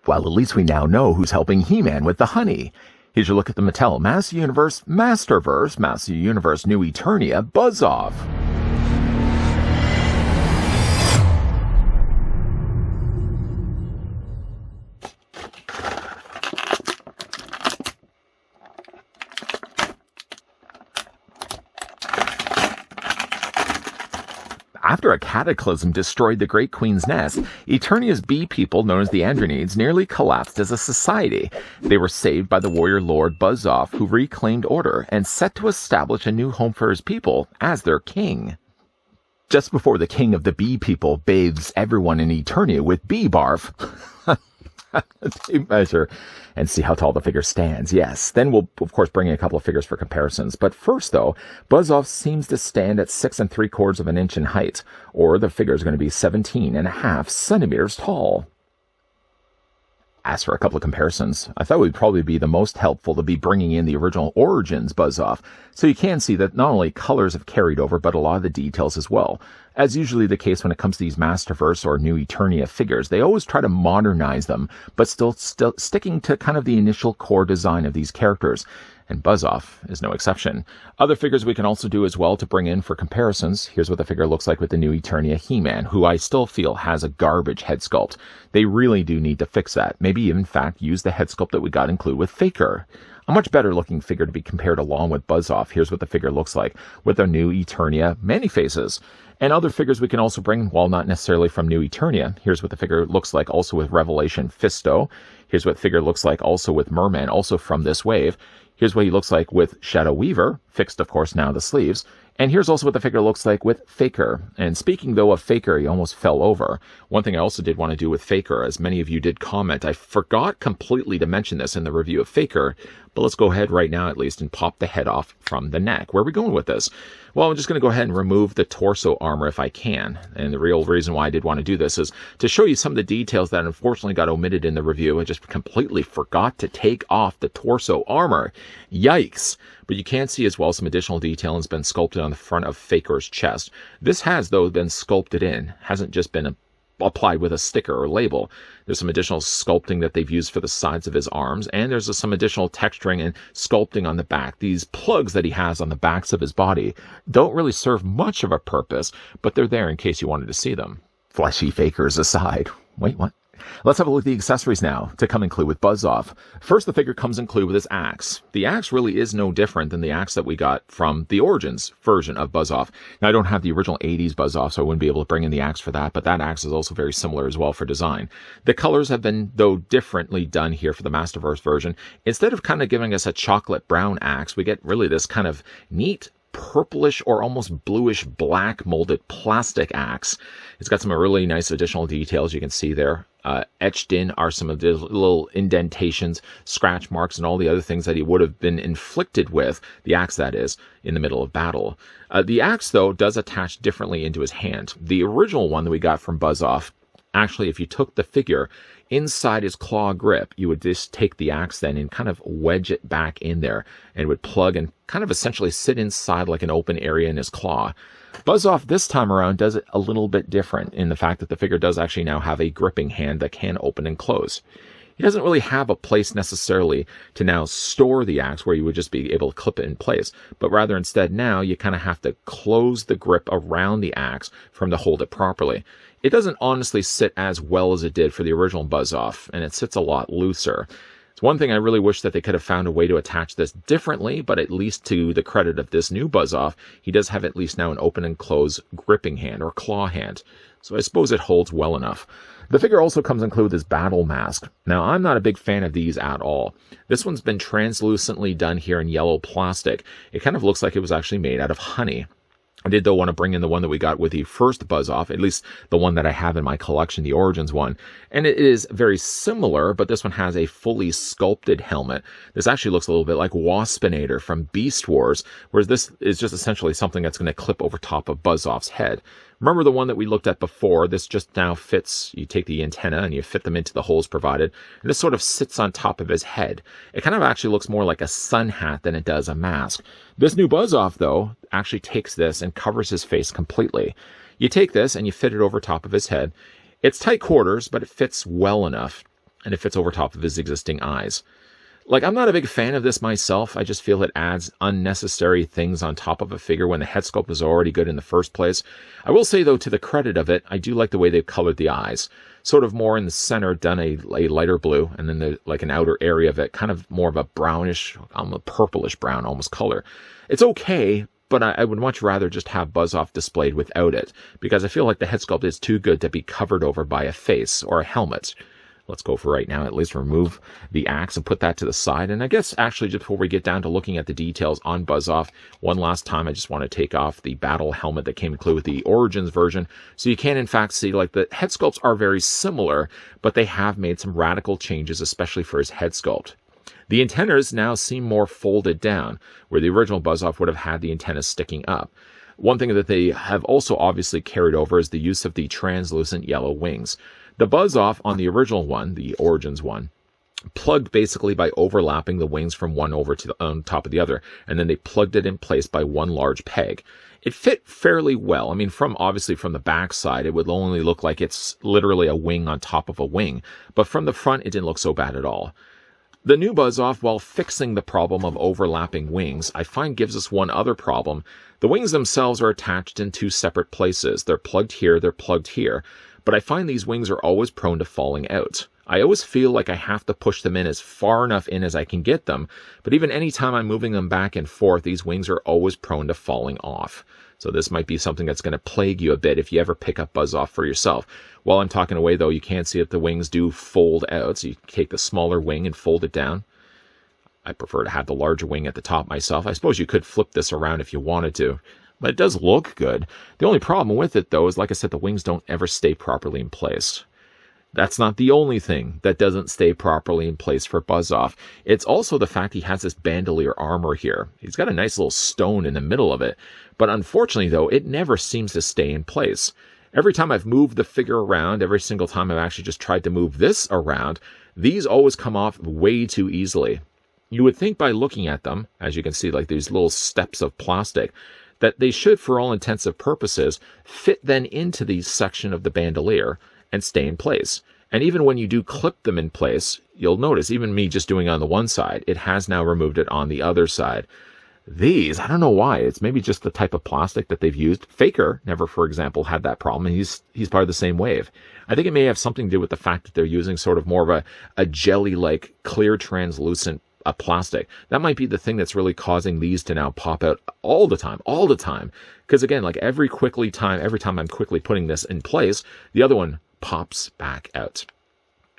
Well, at least we now know who's helping He-Man with the honey. Here's your look at the Mattel Master Universe Masterverse Master Universe New Eternia Buzz-Off. After a cataclysm destroyed the Great Queen's nest, Eternia's bee people, known as the Andronides, nearly collapsed as a society. They were saved by the warrior lord Buzz-Off, who reclaimed order and set to establish a new home for his people as their king. Just before the king of the bee people bathes everyone in Eternia with bee barf, to measure and see how tall the figure stands. Yes, then we'll of course bring in a couple of figures for comparisons. But first though, Buzz-Off seems to stand at 6 3/4 inches in height, or the figure is going to be 17.5 centimeters tall. As for a couple of comparisons, I thought it would probably be the most helpful to be bringing in the original Origins Buzz-Off, so you can see that not only colors have carried over, but a lot of the details as well. As usually the case when it comes to these Masterverse or New Eternia figures, they always try to modernize them, but still sticking to kind of the initial core design of these characters. And Buzz-Off is no exception. Other figures we can also do as well to bring in for comparisons. Here's what the figure looks like with the new Eternia He-Man, who I still feel has a garbage head sculpt. They really do need to fix that. Maybe in fact use the head sculpt that we got included with Faker. A much better looking figure to be compared along with Buzz-Off. Here's what the figure looks like with our new Eternia Many-Faces. And other figures we can also bring, while not necessarily from New Eternia. Here's what the figure looks like also with Revelation Fisto. Here's what the figure looks like also with Merman, also from this wave. Here's what he looks like with Shadow Weaver, fixed of course now the sleeves. And here's also what the figure looks like with Faker. And speaking though of Faker, he almost fell over. One thing I also did want to do with Faker, as many of you did comment, I forgot completely to mention this in the review of Faker, but let's go ahead right now at least and pop the head off from the neck. Where are we going with this? Well, I'm just going to go ahead and remove the torso armor if I can. And the real reason why I did want to do this is to show you some of the details that unfortunately got omitted in the review. I just completely forgot to take off the torso armor. Yikes. But you can see as well some additional detail has been sculpted on the front of Faker's chest. This has, though, been sculpted in. Hasn't just been applied with a sticker or label. There's some additional sculpting that they've used for the sides of his arms, and there's some additional texturing and sculpting on the back. These plugs that he has on the backs of his body don't really serve much of a purpose, but they're there in case you wanted to see them. Fleshy Fakers aside. Wait, what? Let's have a look at the accessories now to come include with Buzz-Off. First, the figure comes included with his axe. The axe really is no different than the axe that we got from the Origins version of Buzz-Off. Now, I don't have the original 80s Buzz-Off, so I wouldn't be able to bring in the axe for that, but that axe is also very similar as well for design. The colors have been, though, differently done here for the Masterverse version. Instead of kind of giving us a chocolate brown axe, we get really this kind of neat purplish or almost bluish black molded plastic axe. It's got some really nice additional details you can see there. Etched in are some of the little indentations, scratch marks, and all the other things that he would have been inflicted with, the axe that is, in the middle of battle. The axe, though, does attach differently into his hand. The original one that we got from Buzz-Off, actually, if you took the figure inside his claw grip, you would just take the axe then and kind of wedge it back in there, and it would plug and kind of essentially sit inside like an open area in his claw. Buzz-Off this time around does it a little bit different in the fact that the figure does actually now have a gripping hand that can open and close. He doesn't really have a place necessarily to now store the axe where you would just be able to clip it in place, but rather instead now you kind of have to close the grip around the axe for him to hold it properly. It doesn't honestly sit as well as it did for the original Buzz-Off, and it sits a lot looser. It's one thing I really wish that they could have found a way to attach this differently, but at least to the credit of this new Buzz-Off, he does have at least now an open and close gripping hand or claw hand. So I suppose it holds well enough. The figure also comes included with his battle mask. Now, I'm not a big fan of these at all. This one's been translucently done here in yellow plastic. It kind of looks like it was actually made out of honey. I did, though, want to bring in the one that we got with the first Buzz-Off, at least the one that I have in my collection, the Origins one. And it is very similar, but this one has a fully sculpted helmet. This actually looks a little bit like Waspinator from Beast Wars, whereas this is just essentially something that's going to clip over top of Buzz-Off's head. Remember the one that we looked at before? This just now fits, you take the antenna and you fit them into the holes provided, and this sort of sits on top of his head. It kind of actually looks more like a sun hat than it does a mask. This new Buzz-Off, though, actually takes this and covers his face completely. You take this and you fit it over top of his head. It's tight quarters, but it fits well enough. and it fits over top of his existing eyes. Like, I'm not a big fan of this myself. I just feel it adds unnecessary things on top of a figure when the head sculpt was already good in the first place. I will say, though, to the credit of it, I do like the way they've colored the eyes. Sort of more in the center, done a lighter blue, and then like an outer area of it, kind of more of a brownish, a purplish brown almost color. It's okay, but I would much rather just have Buzz-Off displayed without it, because I feel like the head sculpt is too good to be covered over by a face or a helmet. Let's go for right now, at least remove the axe and put that to the side. And I guess actually just before we get down to looking at the details on Buzz-Off, one last time I just want to take off the battle helmet that came included with the Origins version. So you can in fact see like the head sculpts are very similar, but they have made some radical changes, especially for his head sculpt. The antennas now seem more folded down, where the original Buzz-Off would have had the antennas sticking up. One thing that they have also obviously carried over is the use of the translucent yellow wings. The Buzz-Off on the original one, the Origins one, plugged basically by overlapping the wings from one over to on top of the other, and then they plugged it in place by one large peg. It fit fairly well. I mean, obviously from the back side, it would only look like it's literally a wing on top of a wing, but from the front, it didn't look so bad at all. The new Buzz-Off, while fixing the problem of overlapping wings, I find gives us one other problem. The wings themselves are attached in two separate places. They're plugged here, they're plugged here. But I find these wings are always prone to falling out. I always feel like I have to push them in as far enough in as I can get them, but even anytime I'm moving them back and forth, these wings are always prone to falling off. So this might be something that's going to plague you a bit if you ever pick up Buzz-Off for yourself. While I'm talking away, though, you can see that the wings do fold out, so you take the smaller wing and fold it down. I prefer to have the larger wing at the top myself. I suppose you could flip this around if you wanted to, but it does look good. The only problem with it, though, is, like I said, the wings don't ever stay properly in place. That's not the only thing that doesn't stay properly in place for Buzz-Off. It's also the fact he has this bandolier armor here. He's got a nice little stone in the middle of it, but unfortunately, though, it never seems to stay in place. Every time I've moved the figure around, every single time I've actually just tried to move this around, these always come off way too easily. You would think by looking at them, as you can see, like these little steps of plastic, that they should, for all intents and purposes, fit then into the section of the bandolier and stay in place. And even when you do clip them in place, you'll notice, even me just doing it on the one side, it has now removed it on the other side. These, I don't know why, it's maybe just the type of plastic that they've used. Faker never, for example, had that problem, and he's part of the same wave. I think it may have something to do with the fact that they're using sort of more of a jelly-like, clear, translucent plastic. That might be the thing that's really causing these to now pop out all the time. Because again, like every time I'm quickly putting this in place, the other one pops back out.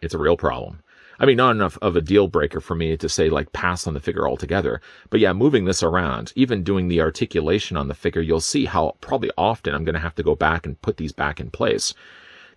It's a real problem. I mean, not enough of a deal breaker for me to say like pass on the figure altogether. But yeah, moving this around, even doing the articulation on the figure, you'll see how probably often I'm going to have to go back and put these back in place.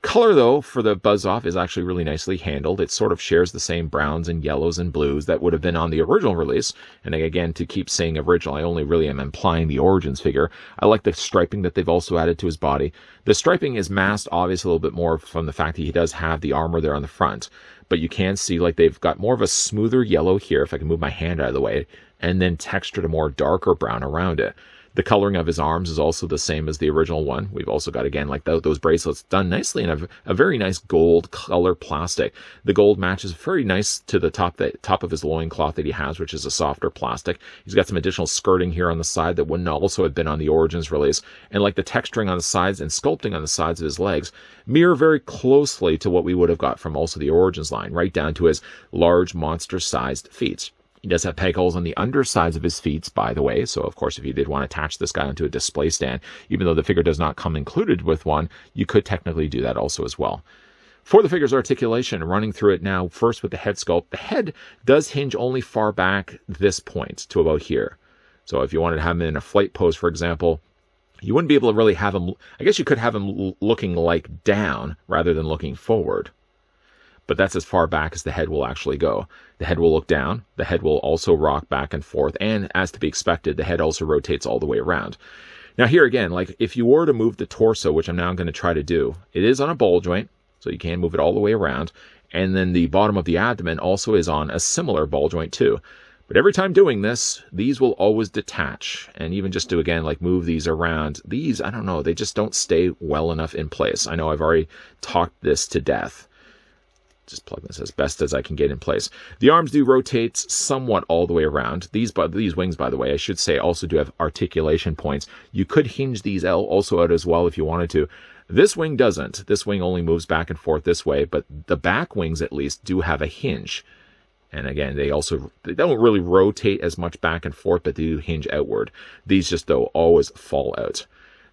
Color, though, for the Buzz-Off is actually really nicely handled. It sort of shares the same browns and yellows and blues that would have been on the original release. And again, to keep saying original, I only really am implying the Origins figure. I like the striping that they've also added to his body. The striping is masked, obviously, a little bit more from the fact that he does have the armor there on the front. But you can see like they've got more of a smoother yellow here, if I can move my hand out of the way, and then textured a more darker brown around it. The coloring of his arms is also the same as the original one. We've also got, again, like those bracelets done nicely in a very nice gold color plastic. The gold matches very nice to the top of his loincloth that he has, which is a softer plastic. He's got some additional skirting here on the side that wouldn't also have been on the Origins release. And like the texturing on the sides and sculpting on the sides of his legs mirror very closely to what we would have got from also the Origins line, right down to his large monster-sized feet. He does have peg holes on the undersides of his feet, by the way, so of course if you did want to attach this guy onto a display stand, even though the figure does not come included with one, you could technically do that also as well. For the figure's articulation, running through it now, first with the head sculpt, the head does hinge only far back this point to about here. So if you wanted to have him in a flight pose, for example, you wouldn't be able to really have him, I guess you could have him looking like down rather than looking forward. But that's as far back as the head will actually go. The head will look down, the head will also rock back and forth, and as to be expected, the head also rotates all the way around. Now here again, like if you were to move the torso, which I'm now going to try to do, it is on a ball joint, so you can move it all the way around, and then the bottom of the abdomen also is on a similar ball joint too. But every time doing this, these will always detach, and even just to, again, like move these around, these, I don't know, they just don't stay well enough in place. I know I've already talked this to death. just plug this as best as I can get in place. The arms do rotate somewhat all the way around. These wings, by the way, I should say, also do have articulation points. You could hinge these also out as well if you wanted to. This wing doesn't. This wing only moves back and forth this way, but the back wings at least do have a hinge. And again, they don't really rotate as much back and forth, but they do hinge outward. These just, though, always fall out.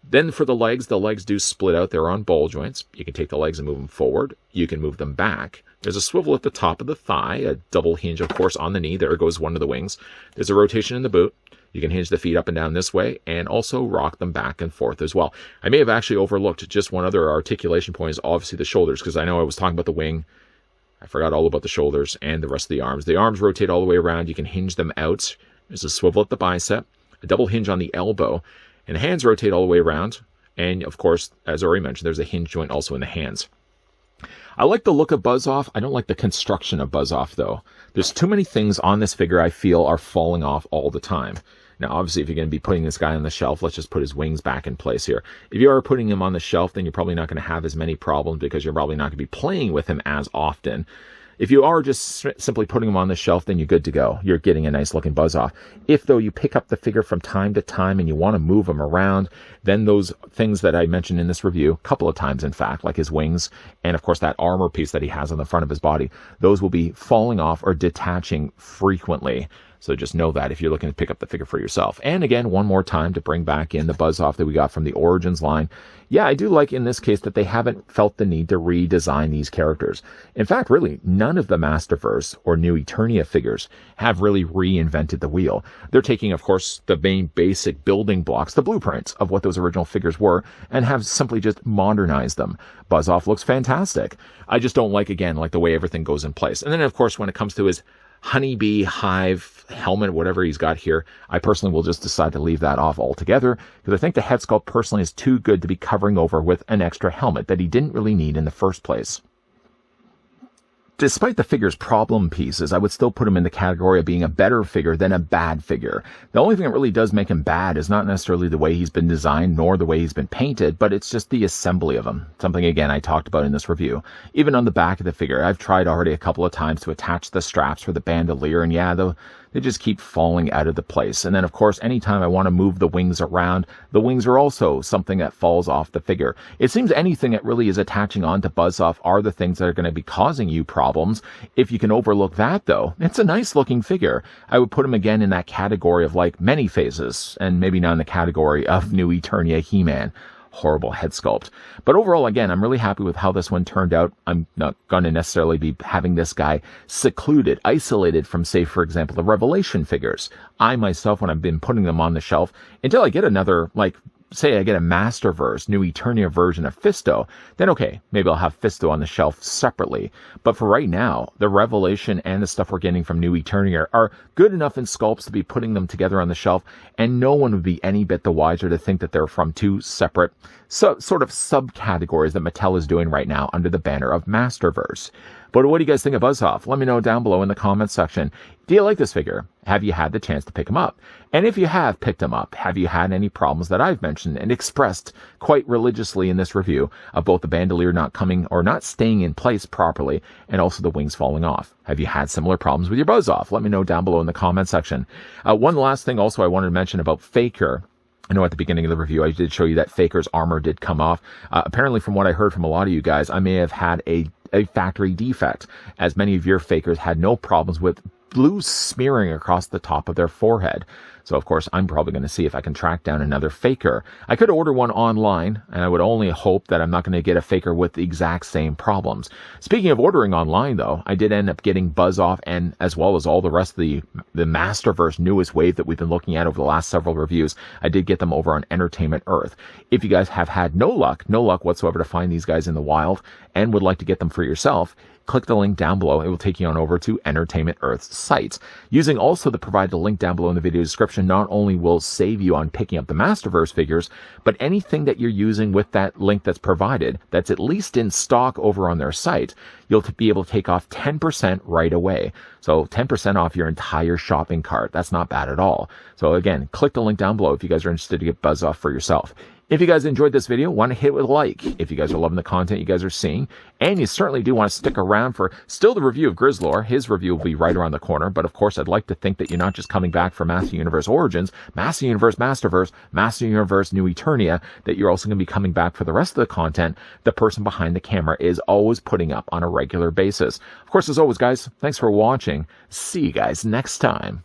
Then for the legs do split out. They're on ball joints. You can take the legs and move them forward. You can move them back. There's a swivel at the top of the thigh, a double hinge, of course, on the knee. There goes one of the wings. There's a rotation in the boot. You can hinge the feet up and down this way and also rock them back and forth as well. I may have actually overlooked just one other articulation point, is obviously the shoulders, because I know I was talking about the wing. I forgot all about the shoulders and the rest of the arms. The arms rotate all the way around. You can hinge them out. There's a swivel at the bicep, a double hinge on the elbow, and the hands rotate all the way around. And, of course, as I already mentioned, there's a hinge joint also in the hands. I like the look of Buzz-Off. I don't like the construction of Buzz-Off, though. There's too many things on this figure I feel are falling off all the time. Now, obviously, if you're going to be putting this guy on the shelf, let's just put his wings back in place here. If you are putting him on the shelf, then you're probably not going to have as many problems because you're probably not going to be playing with him as often. If you are just simply putting him on the shelf, then you're good to go. You're getting a nice looking Buzz-Off. If, though, you pick up the figure from time to time and you want to move him around, then those things that I mentioned in this review, a couple of times, in fact, like his wings and, of course, that armor piece that he has on the front of his body, those will be falling off or detaching frequently. So just know that if you're looking to pick up the figure for yourself. And again, one more time to bring back in the Buzz-Off that we got from the Origins line. Yeah, I do like in this case that they haven't felt the need to redesign these characters. In fact, really, none of the Masterverse or new Eternia figures have really reinvented the wheel. They're taking, of course, the main basic building blocks, the blueprints of what those original figures were, and have simply just modernized them. Buzz-Off looks fantastic. I just don't like, again, like the way everything goes in place. And then, of course, when it comes to his honeybee hive helmet, whatever he's got here, I personally will just decide to leave that off altogether, because I think the head sculpt personally is too good to be covering over with an extra helmet that he didn't really need in the first place. Despite the figure's problem pieces, I would still put him in the category of being a better figure than a bad figure. The only thing that really does make him bad is not necessarily the way he's been designed nor the way he's been painted, but it's just the assembly of him. Something, again, I talked about in this review. Even on the back of the figure, I've tried already a couple of times to attach the straps for the bandolier, and yeah, they just keep falling out of the place. And then, of course, anytime I want to move the wings around, the wings are also something that falls off the figure. It seems anything that really is attaching on to Buzz-Off are the things that are going to be causing you problems. If you can overlook that, though, it's a nice looking figure. I would put him again in that category of like many phases, and maybe not in the category of new Eternia He-Man. Horrible head sculpt. But overall, again, I'm really happy with how this one turned out. I'm not going to necessarily be having this guy secluded, isolated from, say, for example, the Revelation figures. I myself, when I've been putting them on the shelf, until I get another, like, say I get a Masterverse, new Eternia version of Fisto, then okay, maybe I'll have Fisto on the shelf separately. But for right now, the Revelation and the stuff we're getting from new Eternia are good enough in sculpts to be putting them together on the shelf, and no one would be any bit the wiser to think that they're from two separate sort of subcategories that Mattel is doing right now under the banner of Masterverse. But what do you guys think of Buzz-Off? Let me know down below in the comments section. Do you like this figure? Have you had the chance to pick him up? And if you have picked him up, have you had any problems that I've mentioned and expressed quite religiously in this review of both the bandolier not coming or not staying in place properly and also the wings falling off? Have you had similar problems with your Buzz-Off? Let me know down below in the comments section. One last thing also I wanted to mention about Faker. I know at the beginning of the review, I did show you that Faker's armor did come off. Apparently, from what I heard from a lot of you guys, I may have had a factory defect, as many of your Fakers had no problems with blue smearing across the top of their forehead. So, of course, I'm probably going to see if I can track down another Faker. I could order one online, and I would only hope that I'm not going to get a Faker with the exact same problems. Speaking of ordering online, though, I did end up getting Buzz-Off, and as well as all the rest of the Masterverse newest wave that we've been looking at over the last several reviews. I did get them over on Entertainment Earth. If you guys have had no luck whatsoever to find these guys in the wild and would like to get them for yourself, click the link down below. It will take you on over to Entertainment Earth's site. Using also the provided link down below in the video description not only will save you on picking up the Masterverse figures, but anything that you're using with that link that's provided, that's at least in stock over on their site, you'll be able to take off 10% right away. So 10% off your entire shopping cart. That's not bad at all. So again, click the link down below if you guys are interested to get Buzz-Off for yourself. If you guys enjoyed this video, want to hit it with a like. If you guys are loving the content you guys are seeing, and you certainly do want to stick around for still the review of Grizzlor, his review will be right around the corner. But of course, I'd like to think that you're not just coming back for Master Universe Origins, Master Universe Masterverse, Master Universe New Eternia, that you're also going to be coming back for the rest of the content the person behind the camera is always putting up on a regular basis. Of course, as always, guys, thanks for watching. See you guys next time.